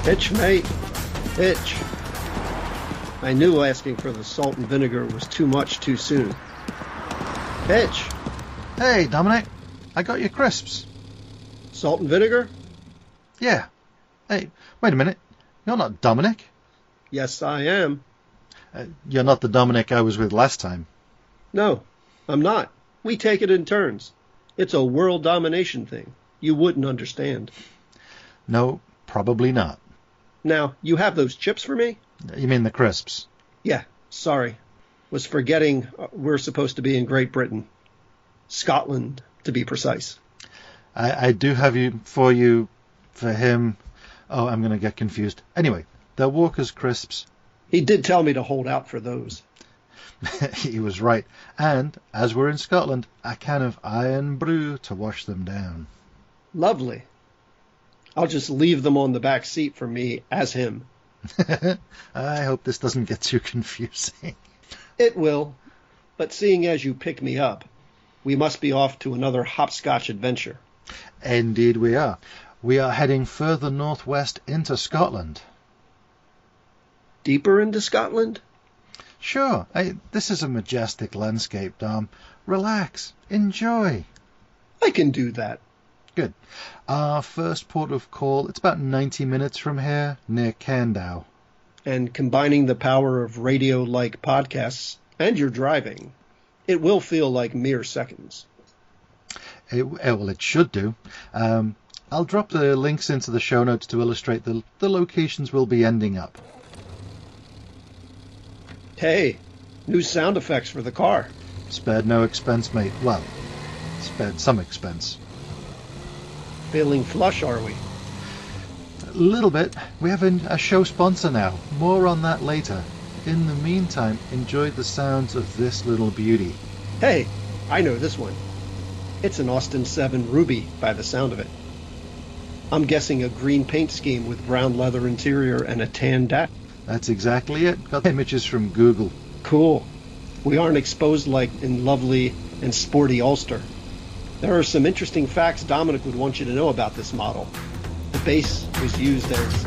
Hitch, mate. Hitch. I knew asking for the salt and vinegar was too much too soon. Hitch. Hey, Dominic. I got your crisps. Salt and vinegar? Yeah. Hey, wait a minute. You're not Dominic. Yes, I am. You're not the Dominic I was with last time. No, I'm not. We take it in turns. It's a world domination thing. You wouldn't understand. No, probably not. Now, you have those chips for me? You mean the crisps? Yeah, sorry. Was forgetting we're supposed to be in Great Britain. Scotland, to be precise. I do have for him. Oh, I'm going to get confused. Anyway, they're Walker's crisps. He did tell me to hold out for those. He was right. And, as we're in Scotland, a can of iron brew to wash them down. Lovely. I'll just leave them on the back seat for me as him. I hope this doesn't get too confusing. It will. But seeing as you pick me up, we must be off to another HopScotch adventure. Indeed we are. We are heading further northwest into Scotland. Deeper into Scotland? Sure. This is a majestic landscape, Dom. Relax. Enjoy. I can do that. Good. Our first port of call, it's about 90 minutes from here, near Candow. And combining the power of radio-like podcasts and your driving, it will feel like mere seconds. It should do. I'll drop the links into the show notes to illustrate the locations we'll be ending up. Hey, new sound effects for the car. Spared no expense, mate. Well, spared some expense. Feeling flush, are we? A little bit. We have a show sponsor now. More on that later. In the meantime, enjoy the sounds of this little beauty. Hey, I know this one. It's an Austin 7 Ruby by the sound of it. I'm guessing a green paint scheme with brown leather interior and a tan dash. That's exactly it. Got images from Google. Cool. We aren't exposed like in lovely and sporty Ulster. There are some interesting facts Dominic would want you to know about this model. The base was used as...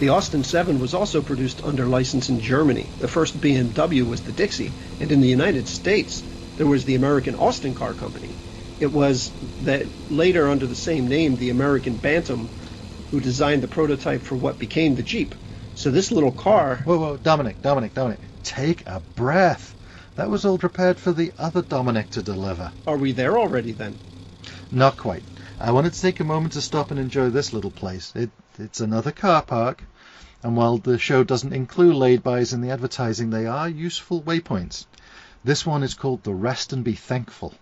The Austin 7 was also produced under license in Germany. The first BMW was the Dixie, and in the United States, there was the American Austin Car Company. It was that later under the same name, the American Bantam, who designed the prototype for what became the Jeep. So this little car... Whoa, Dominic. Take a breath. That was all prepared for the other Dominic to deliver. Are we there already then? Not quite. I wanted to take a moment to stop and enjoy this little place. It's another car park, and while the show doesn't include laid-bys in the advertising, they are useful waypoints. This one is called the Rest and Be Thankful.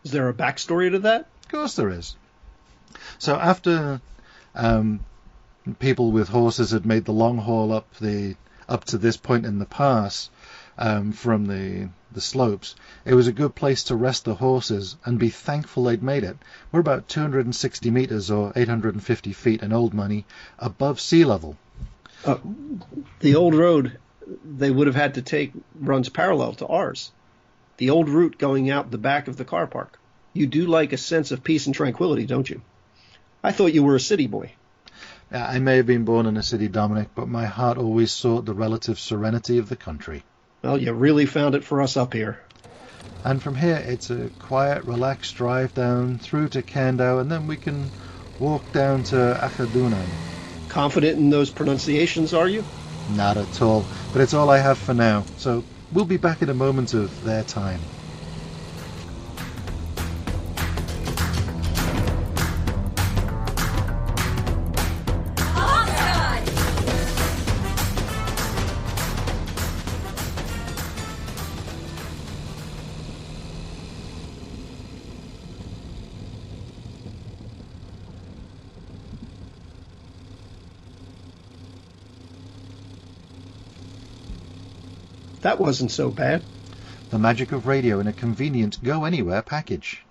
Is there a backstory to that? Of course there is. So after people with horses had made the long haul up to this point in the pass from the slopes, it was a good place to rest the horses and be thankful they'd made it. We're about 260 meters or 850 feet in old money above sea level. The old road they would have had to take runs parallel to ours. The old route going out the back of the car park. You do like a sense of peace and tranquility, don't you? I thought you were a city boy. I may have been born in a city, Dominic, but my heart always sought the relative serenity of the country. Well, you really found it for us up here. And from here, it's a quiet, relaxed drive down through to Candow, and then we can walk down to Achadunan. Confident in those pronunciations, are you? Not at all, but it's all I have for now, so we'll be back in a moment of their time. That wasn't so bad. The magic of radio in a convenient go-anywhere package.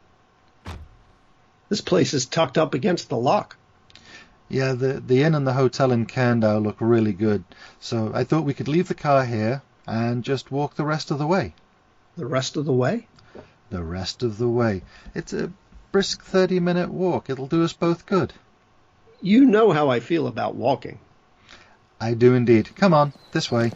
This place is tucked up against the loch. Yeah, the inn and the hotel in Candow look really good, so I thought we could leave the car here and just walk the rest of the way. The rest of the way? The rest of the way. It's a brisk 30-minute walk. It'll do us both good. You know how I feel about walking. I do indeed. Come on, this way.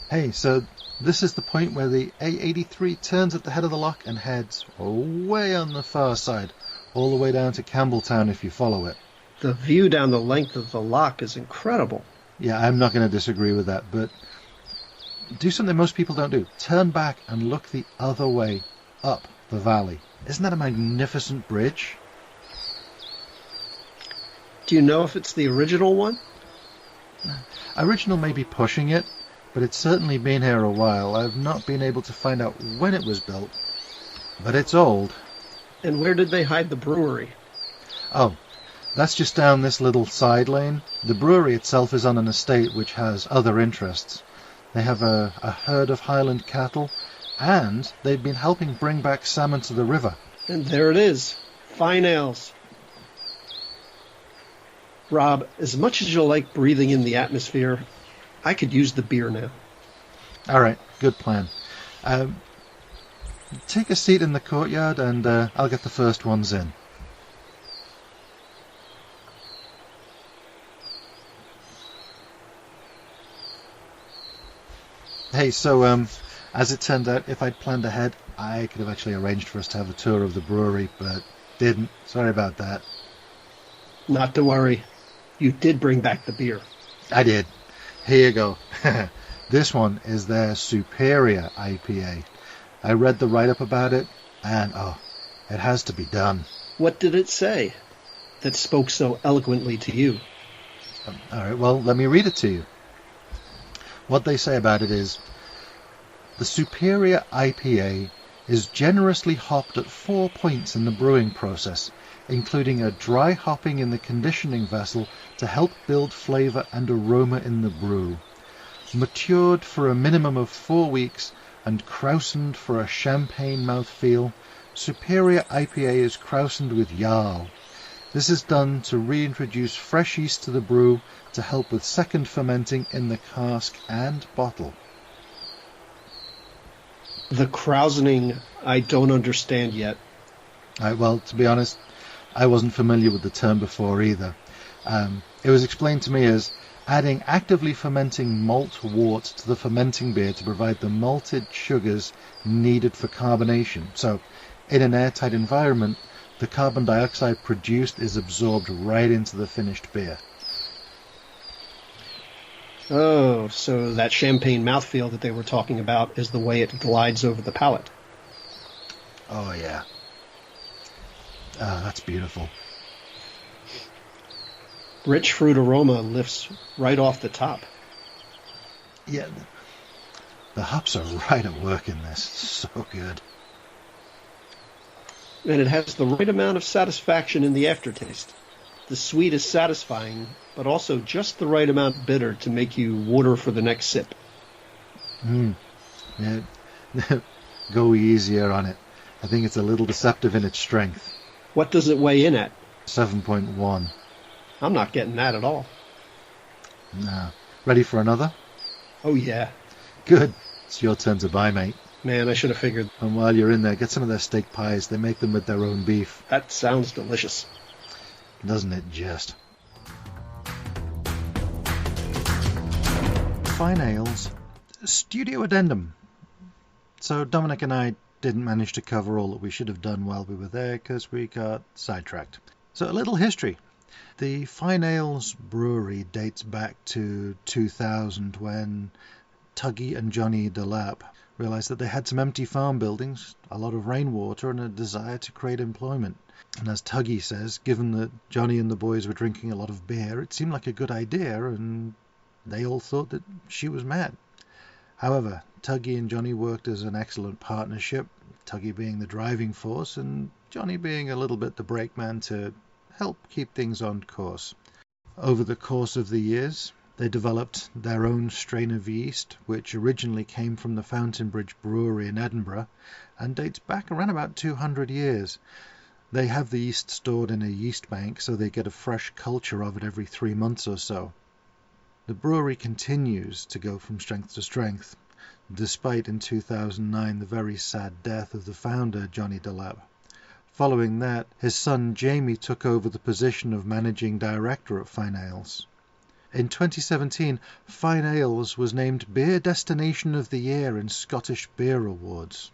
Hey, so this is the point where the A83 turns at the head of the loch and heads way on the far side, all the way down to Campbelltown if you follow it. The view down the length of the loch is incredible. Yeah, I'm not going to disagree with that, but do something most people don't do. Turn back and look the other way, up the valley. Isn't that a magnificent bridge? Do you know if it's the original one? Original may be pushing it, but it's certainly been here a while. I've not been able to find out when it was built, but it's old. And where did they hide the brewery? Oh, that's just down this little side lane. The brewery itself is on an estate which has other interests. They have a herd of Highland cattle, and they've been helping bring back salmon to the river. And there it is. Fine ales. Rob, as much as you like breathing in the atmosphere, I could use the beer now. All right, good plan. Take a seat in the courtyard and I'll get the first ones in. Hey, so as it turned out, if I'd planned ahead, I could have actually arranged for us to have a tour of the brewery, but didn't. Sorry about that. Not to worry. You did bring back the beer. I did. Here you go. This one is their Superior IPA. I read the write-up about it, and it has to be done. What did it say that spoke so eloquently to you? All right, well, let me read it to you. What they say about it is, the Superior IPA is generously hopped at 4 points in the brewing process, including a dry hopping in the conditioning vessel to help build flavour and aroma in the brew. Matured for a minimum of 4 weeks and krausened for a champagne mouthfeel, Superior IPA is krausened with Jarl. This is done to reintroduce fresh yeast to the brew to help with second fermenting in the cask and bottle. The krausening I don't understand yet. Well, to be honest, I wasn't familiar with the term before either. It was explained to me as adding actively fermenting malt wort to the fermenting beer to provide the malted sugars needed for carbonation. So, in an airtight environment, the carbon dioxide produced is absorbed right into the finished beer. Oh, so that champagne mouthfeel that they were talking about is the way it glides over the palate. Oh, yeah. That's beautiful. Rich fruit aroma lifts right off the top. Yeah, the hops are right at work in this. So good. And it has the right amount of satisfaction in the aftertaste. The sweet is satisfying, but also just the right amount bitter to make you water for the next sip. Yeah. Go easier on it. I think it's a little deceptive in its strength. What does it weigh in at? 7.1. I'm not getting that at all. No. Ready for another? Oh, yeah. Good. It's your turn to buy, mate. Man, I should have figured. And while you're in there, get some of their steak pies. They make them with their own beef. That sounds delicious. Doesn't it just? Fyne Ales, Studio Addendum. So Dominic and I didn't manage to cover all that we should have done while we were there because we got sidetracked. So a little history. The Fyne Ales brewery dates back to 2000 when Tuggy and Johnny Delap realised that they had some empty farm buildings, a lot of rainwater and a desire to create employment. And as Tuggy says, given that Johnny and the boys were drinking a lot of beer, it seemed like a good idea and they all thought that she was mad. However, Tuggy and Johnny worked as an excellent partnership, Tuggy being the driving force and Johnny being a little bit the brakeman to help keep things on course. Over the course of the years, They developed their own strain of yeast, which originally came from the Fountainbridge Brewery in Edinburgh and dates back around about 200 years. They have the yeast stored in a yeast bank, so they get a fresh culture of it every 3 months or so. The brewery continues to go from strength to strength, despite in 2009 the very sad death of the founder, Johnny Delap. Following that, his son Jamie took over the position of managing director at Fyne Ales. In 2017, Fyne Ales was named Beer Destination of the Year in Scottish Beer Awards.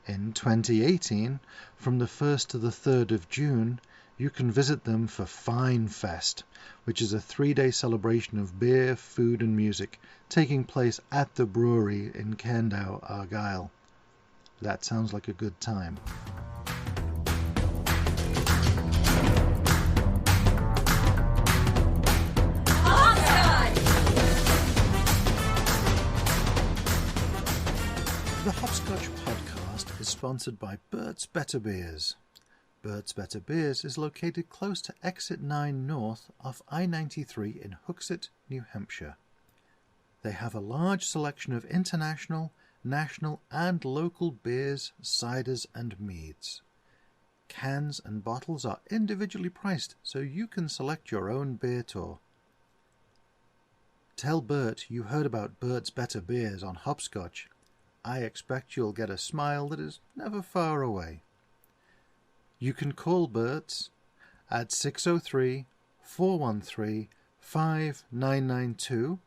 In 2018, from the 1st to the 3rd of June, you can visit them for Fyne Fest, which is a 3-day celebration of beer, food and music, taking place at the brewery in Candow, Argyll. That sounds like a good time. The HopScotch Podcast is sponsored by Bert's Better Beers. Bert's Better Beers is located close to Exit 9 North off I-93 in Hooksett, New Hampshire. They have a large selection of international, national and local beers, ciders and meads. Cans and bottles are individually priced so you can select your own beer tour. Tell Bert you heard about Bert's Better Beers on HopScotch. I expect you'll get a smile that is never far away. You can call Bert's at 603-413-5992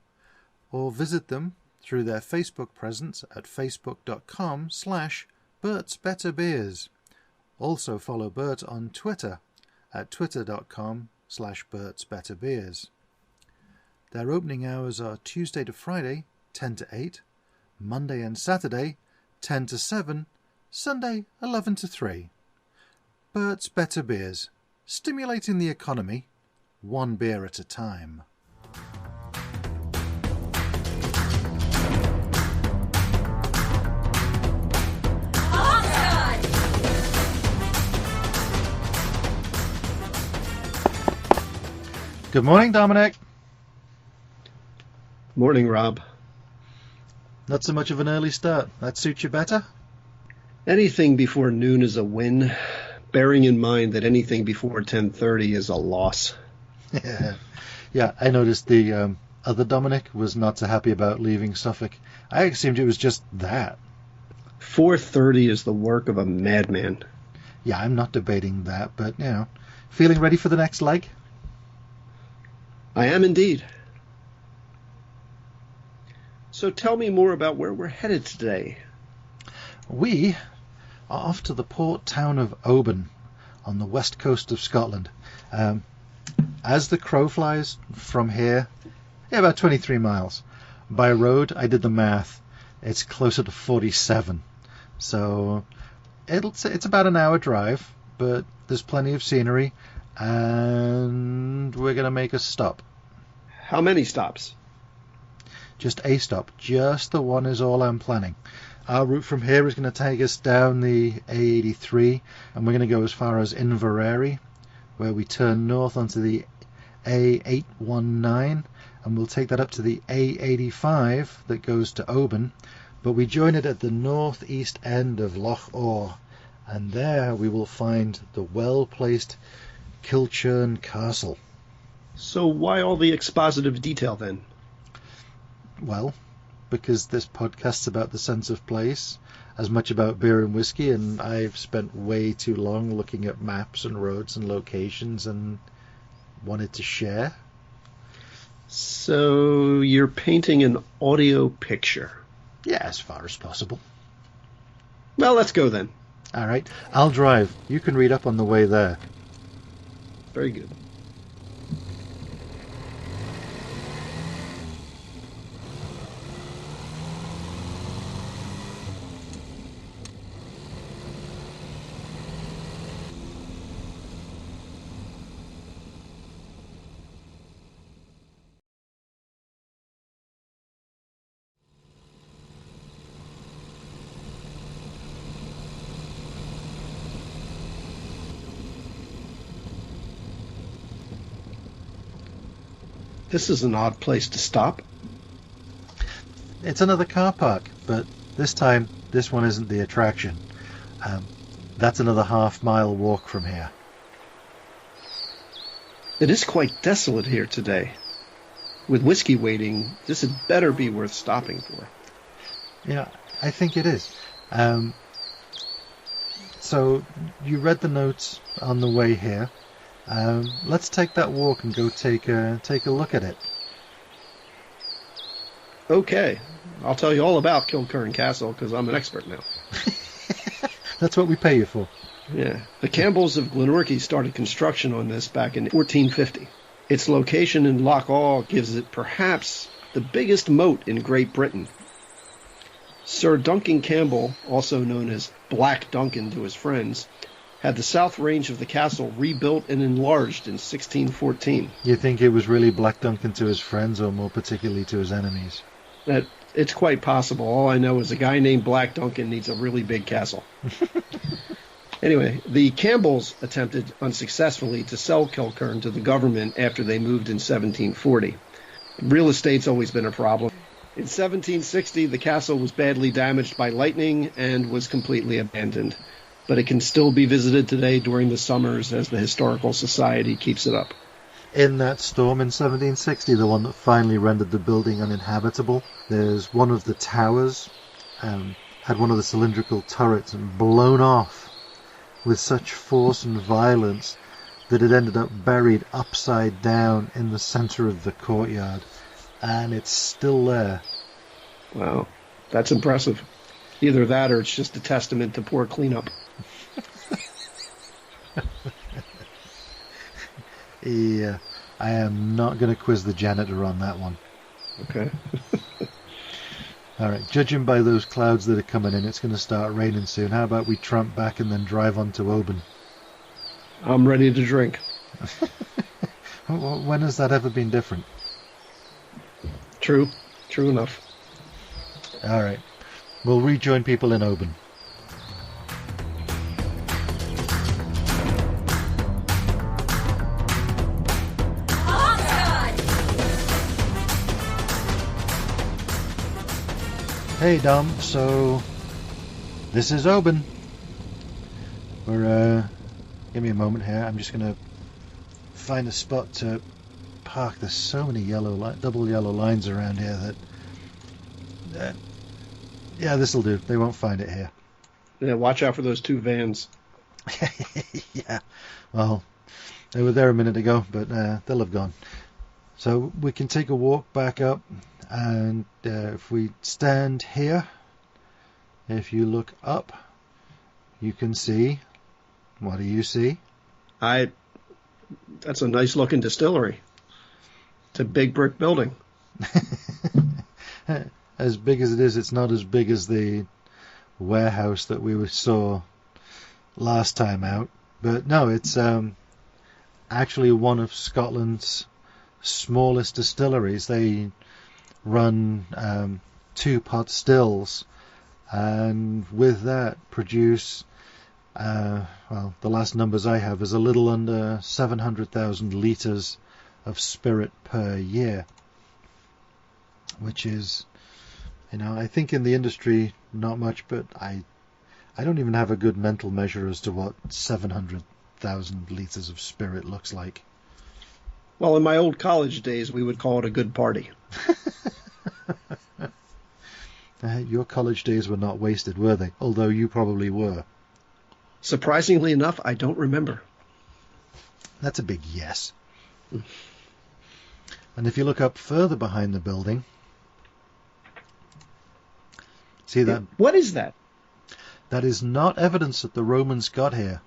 or visit them through their Facebook presence at facebook.com/Bert'sBetterBeers. Also follow Bert on Twitter at twitter.com/Bert'sBetterBeers. Their opening hours are Tuesday to Friday, 10 to 8, Monday and Saturday, 10 to 7, Sunday, 11 to 3. Bert's Better Beers, stimulating the economy, one beer at a time. Good morning, Dominic. Morning, Rob. Not so much of an early start. That suits you better? Anything before noon is a win, bearing in mind that anything before 10:30 is a loss. Yeah, I noticed the other Dominic was not so happy about leaving Suffolk. I assumed it was just that. 4:30 is the work of a madman. Yeah, I'm not debating that, but, feeling ready for the next leg? I am indeed. So tell me more about where we're headed today. We are off to the port town of Oban on the west coast of Scotland. As the crow flies from here, about 23 miles. By road, I did the math. It's closer to 47. So it's about an hour drive, but there's plenty of scenery, and we're going to make a stop. How many stops? Just a stop. Just the one is all I'm planning. Our route from here is going to take us down the A83, and we're going to go as far as Inverary, where we turn north onto the A819, and we'll take that up to the A85 that goes to Oban, but we join it at the northeast end of Loch Orr, and there we will find the well-placed Killin Castle. So why all the expositive detail then? Well, because this podcast's about the sense of place, as much about beer and whiskey, and I've spent way too long looking at maps and roads and locations and wanted to share. So you're painting an audio picture? Yeah, as far as possible. Well, let's go then. All right, I'll drive. You can read up on the way there. Very good. This is an odd place to stop. It's another car park, but this time, this one isn't the attraction. That's another half-mile walk from here. It is quite desolate here today. With whiskey waiting, this had better be worth stopping for. Yeah, I think it is. So, you read the notes on the way here. Let's take that walk and go take a look at it. Okay, I'll tell you all about Killin Castle because I'm an expert now. That's what we pay you for. Yeah, the Campbells of Glenorchy started construction on this back in 1450. Its location in Loch Awe gives it perhaps the biggest moat in Great Britain. Sir Duncan Campbell, also known as Black Duncan to his friends, had the south range of the castle rebuilt and enlarged in 1614. You think it was really Black Duncan to his friends, or more particularly to his enemies? It's quite possible. All I know is a guy named Black Duncan needs a really big castle. Anyway, the Campbells attempted unsuccessfully to sell Kilkerran to the government after they moved in 1740. Real estate's always been a problem. In 1760, the castle was badly damaged by lightning and was completely abandoned. But it can still be visited today during the summers as the Historical Society keeps it up. In that storm in 1760, the one that finally rendered the building uninhabitable, there's one of the towers, had one of the cylindrical turrets blown off with such force and violence that it ended up buried upside down in the center of the courtyard. And it's still there. Wow, that's impressive. Either that or it's just a testament to poor cleanup. Yeah, I am not going to quiz the janitor on that one. Okay. All right, judging by those clouds that are coming in, it's going to start raining soon. How about we tramp back and then drive on to Oban? I'm ready to drink. When has that ever been different? True enough. All right, we'll rejoin people in Oban. Hey Dom, so this is Oban. Give me a moment here. I'm just going to find a spot to park. There's so many double yellow lines around here that yeah, this'll do. They won't find it here. Yeah, watch out for those two vans. Yeah, well, they were there a minute ago, but they'll have gone. So we can take a walk back up. And if we stand here, if you look up, you can see, what do you see? That's a nice looking distillery. It's a big brick building. As big as it is, it's not as big as the warehouse that we saw last time out. But no, it's actually one of Scotland's smallest distilleries. They run 2-pot stills, and with that produce, well, the last numbers I have is a little under 700,000 litres of spirit per year, which is, I think in the industry not much, but I don't even have a good mental measure as to what 700,000 litres of spirit looks like. Well, in my old college days, we would call it a good party. Your college days were not wasted, were they? Although you probably were. Surprisingly enough, I don't remember. That's a big yes. And if you look up further behind the building, see that? What is that? That is not evidence that the Romans got here.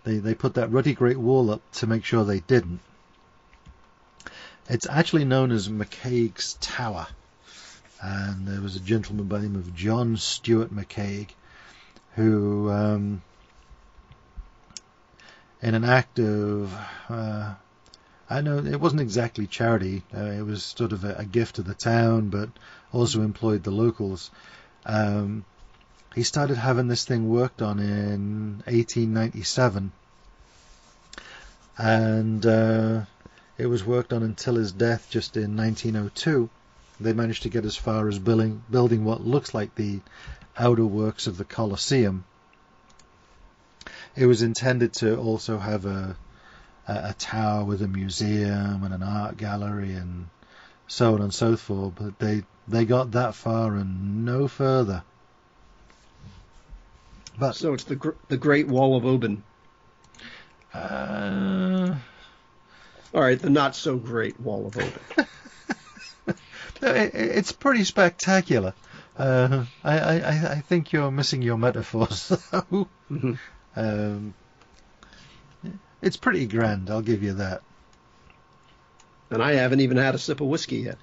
They put that ruddy great wall up to make sure they didn't. It's actually known as McCaig's Tower. And there was a gentleman by the name of John Stuart McCaig who, in an act of, I know it wasn't exactly charity, it was sort of a gift to the town, but also employed the locals. He started having this thing worked on in 1897, and It was worked on until his death just in 1902. They managed to get as far as building what looks like the outer works of the Colosseum. It was intended to also have a tower with a museum and an art gallery and so on and so forth, but they got that far and no further. But so it's the Great Wall of Oban. All right, the not so great Wall of Oban. It's pretty spectacular. I think you're missing your metaphors, though. Mm-hmm. It's pretty grand, I'll give you that. And I haven't even had a sip of whiskey yet.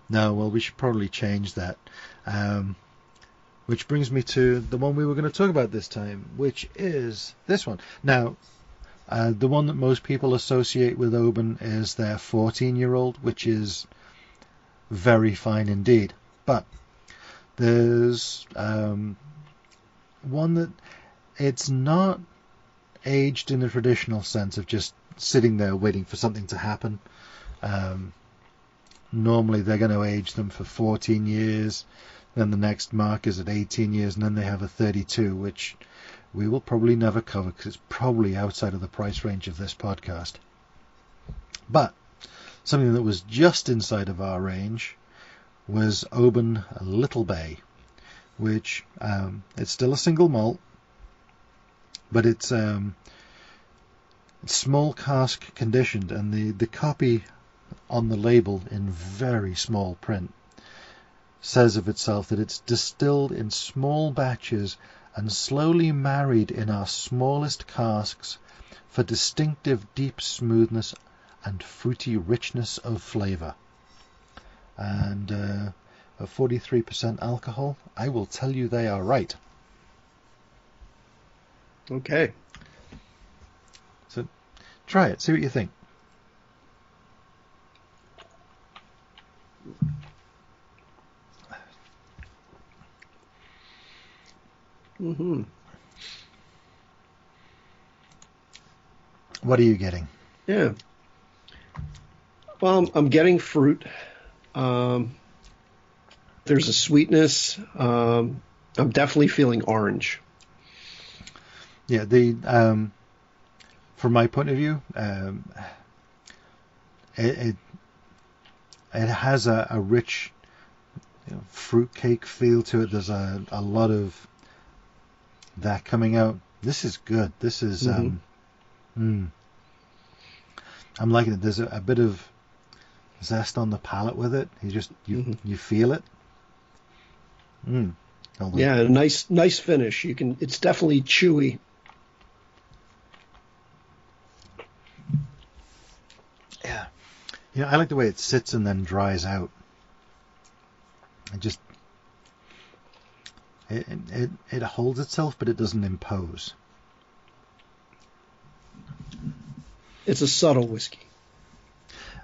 No, well, we should probably change that. Which brings me to the one we were going to talk about this time, which is this one. Now, the one that most people associate with Oban is their 14-year-old, which is very fine indeed. But there's one that it's not aged in the traditional sense of just sitting there waiting for something to happen. Normally they're going to age them for 14 years, then the next mark is at 18 years, and then they have a 32, which we will probably never cover because it's probably outside of the price range of this podcast. But something that was just inside of our range was Oban Little Bay, which it's still a single malt, but it's small cask conditioned, and the copy on the label in very small print says of itself that it's distilled in small batches and slowly married in our smallest casks for distinctive deep smoothness and fruity richness of flavour. And a 43% alcohol, I will tell you they are right. Okay. So try it, see what you think. Mm-hmm. What are you getting? Yeah. Well, I'm getting fruit. There's a sweetness. I'm definitely feeling orange. Yeah, from my point of view, it has a rich fruitcake feel to it. There's a lot of that coming out. This is good. This is I'm liking it. There's a bit of zest on the palate with it. You feel it. Yeah, a nice finish. It's definitely chewy. Yeah. I like the way it sits and then dries out. It holds itself, but it doesn't impose. It's a subtle whiskey.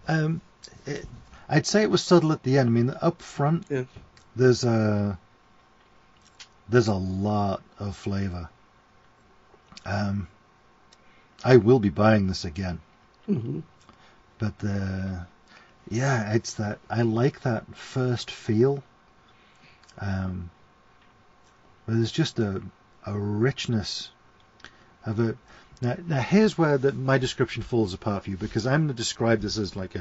I'd say it was subtle at the end. I mean, up front, yeah. There's a lot of flavour. I will be buying this again. Mm-hmm. But it's that I like that first feel. There's just a richness of it. Now here's where my description falls apart for you, because I'm going to describe this as like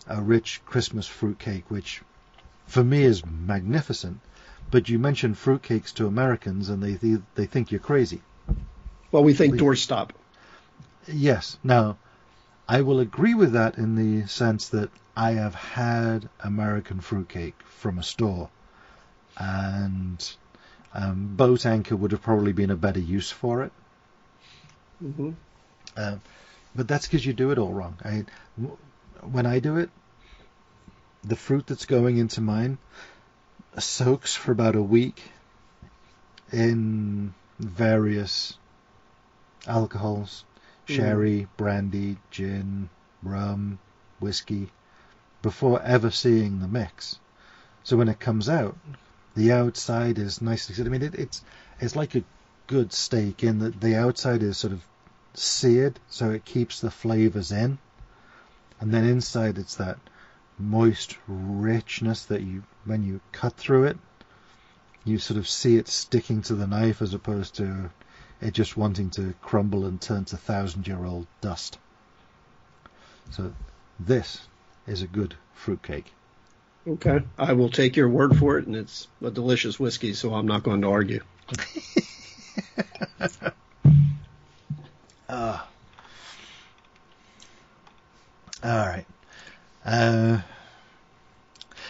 a rich Christmas fruitcake, which for me is magnificent. But you mention fruitcakes to Americans and they think you're crazy. Well, we think doorstop. Yes. Now, I will agree with that in the sense that I have had American fruitcake from a store, and boat anchor would have probably been a better use for it. Mm-hmm. But that's because you do it all wrong. When I do it, the fruit that's going into mine soaks for about a week in various alcohols, sherry, brandy, gin, rum, whiskey, before ever seeing the mix. So when it comes out, the outside is nicely. I mean, it's like a good steak in that the outside is sort of seared, so it keeps the flavors in, And then inside it's that moist richness that when you cut through it, you sort of see it sticking to the knife as opposed to it just wanting to crumble and turn to 1,000-year-old dust. So this is a good fruitcake. Okay, I will take your word for it, and it's a delicious whiskey, so I'm not going to argue. All right.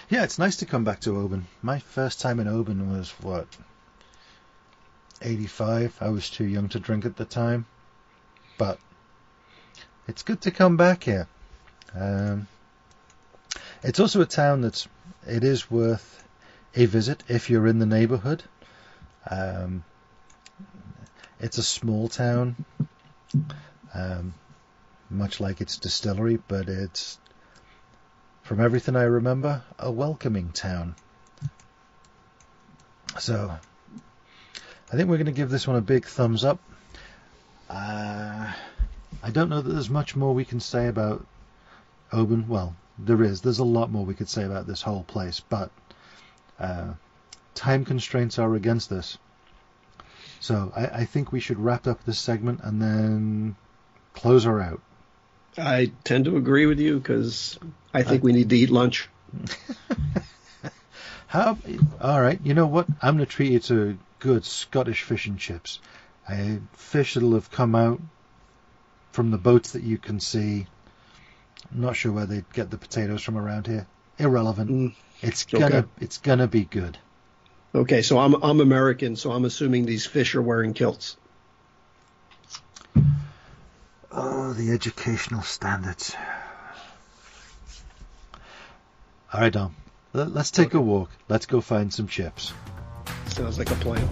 Yeah, it's nice to come back to Oban. My first time in Oban was, 85? I was too young to drink at the time. But it's good to come back here. It's also a town it is worth a visit if you're in the neighbourhood. It's a small town, much like its distillery, but it's, from everything I remember, a welcoming town. So I think we're going to give this one a big thumbs up. I don't know that there's much more we can say about Oban. Well, there's a lot more we could say about this whole place, but time constraints are against us. So I think we should wrap up this segment and then close her out. I tend to agree with you because I think we need to eat lunch. All right, you know what? I'm going to treat you to good Scottish fish and chips. Fish that'll have come out from the boats that you can see. I'm not sure where they get the potatoes from around here. Irrelevant. It's gonna be good. Okay, so I'm American, so I'm assuming these fish are wearing kilts. Oh, the educational standards. All right, Dom. Let's take a walk. Let's go find some chips. Sounds like a plan.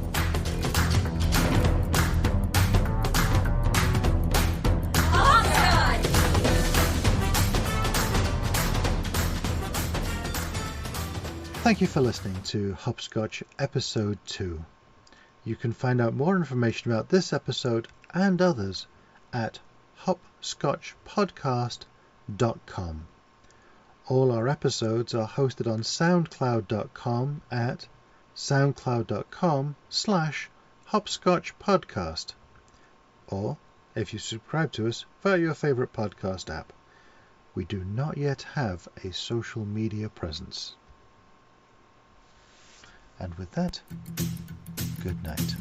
Thank you for listening to HopScotch Episode 2. You can find out more information about this episode and others at HopScotchPodcast.com. All our episodes are hosted on SoundCloud.com at SoundCloud.com/HopScotchPodcast. Or, if you subscribe to us via your favourite podcast app. We do not yet have a social media presence. And with that, good night.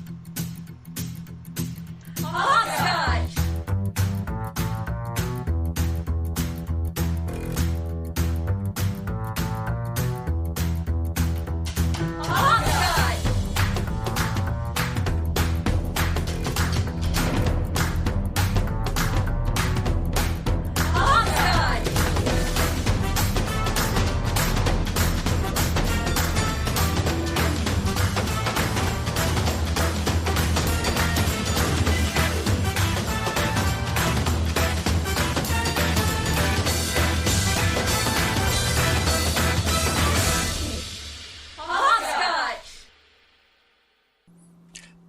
HopScotch!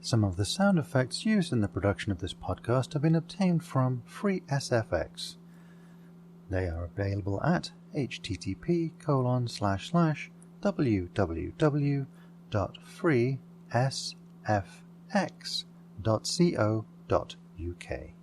Some of the sound effects used in the production of this podcast have been obtained from FreeSFX. They are available at http://www.freesfx.co.uk.